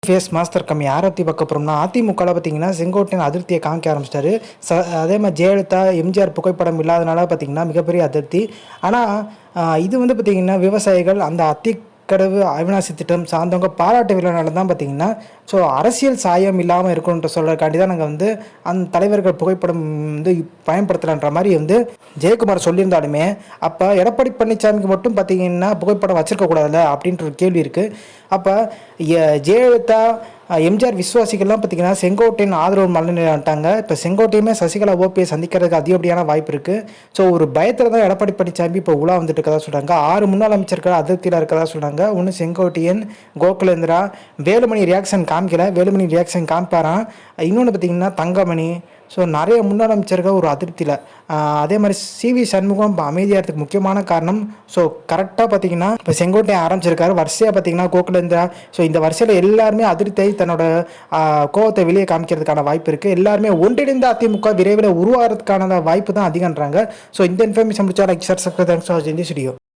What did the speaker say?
Face master கம்மி யாரை பற்றி பார்க்க போகிறோம்னா அதிமுகவில் பார்த்தீங்கன்னா செங்கோட்டையன் அதிருப்தியை காமிக்க ஆரம்பிச்சிட்டாரு. அதே மாதிரி ஜெயலலிதா எம்ஜிஆர் புகைப்படம் இல்லாதனால பார்த்தீங்கன்னா மிகப்பெரிய அதிருப்தி. ஆனால் இது வந்து பார்த்தீங்கன்னா விவசாயிகள் அந்த அத்திக்கடவு அவிநாசி திட்டம் சார்ந்தவங்க பாராட்டு விழானால தான் பார்த்தீங்கன்னா அரசியல் சாயம் இல்லாமல் இருக்கணுன்ற சொல்கிறக்காண்டி தான் நாங்கள் வந்து அந்த தலைவர்கள் புகைப்படம் வந்து பயன்படுத்தலான்ற மாதிரி வந்து ஜெயக்குமார் சொல்லியிருந்தாலுமே அப்போ எடப்பாடி பழனிசாமிக்கு மட்டும் பார்த்தீங்கன்னா புகைப்படம் வச்சிருக்கக்கூடாதுல்ல அப்படின்ற ஒரு கேள்வி இருக்குது. அப்போ ஜெயலலிதா எம்ஜிஆர் விசுவாசிகள்லாம் பார்த்தீங்கன்னா செங்கோட்டையின் ஆதரவு மனநிலைட்டாங்க. இப்போ செங்கோட்டையுமே சசிகலா ஓபியை சந்திக்கிறதுக்கு அதிகப்படியான வாய்ப்பு இருக்குது. ஒரு பயத்தில் தான் எடப்பாடி பழனிசாமி இப்போ உலா வந்துட்டு இருக்கதா சொல்கிறாங்க. 6 முன்னாள் அமைச்சர்கள் அதிருப்தியில் இருக்கதா சொல்கிறாங்க. ஒன்று செங்கோட்டையன், கோகுலேந்திரா, வேலுமணி ரியாக்ஷன் காமிக்கல, வேலுமணி ரியாக்ஷன் காமிப்பாரான். இன்னொன்று பார்த்தீங்கன்னா தங்கமணி. நிறைய முன்னாள் அமைச்சர்கள் ஒரு அதிருப்தியில். அதே மாதிரி சிவி சண்முகம் இப்போ அமைதியாகிறதுக்கு முக்கியமான காரணம் கரெக்டாக பார்த்தீங்கன்னா இப்போ செங்கோட்டையன் ஆரம்பிச்சிருக்காரு. வரிசையாக பார்த்தீங்கன்னா கோகுலேந்திரா. இந்த வரிசையில் எல்லாருமே அதிருப்தியை தன்னோட கோவத்தை வெளியே காமிக்கிறதுக்கான வாய்ப்பு இருக்குது. எல்லாருமே ஒன்றிணைந்த அதிமுக விரைவில் உருவாகிறதுக்கான வாய்ப்பு தான் அதிகன்றாங்க. இந்த இன்ஃபர்மேஷன் முடிச்சா like share subscribe. Thanks for வாட்சிங் தி வீடியோ.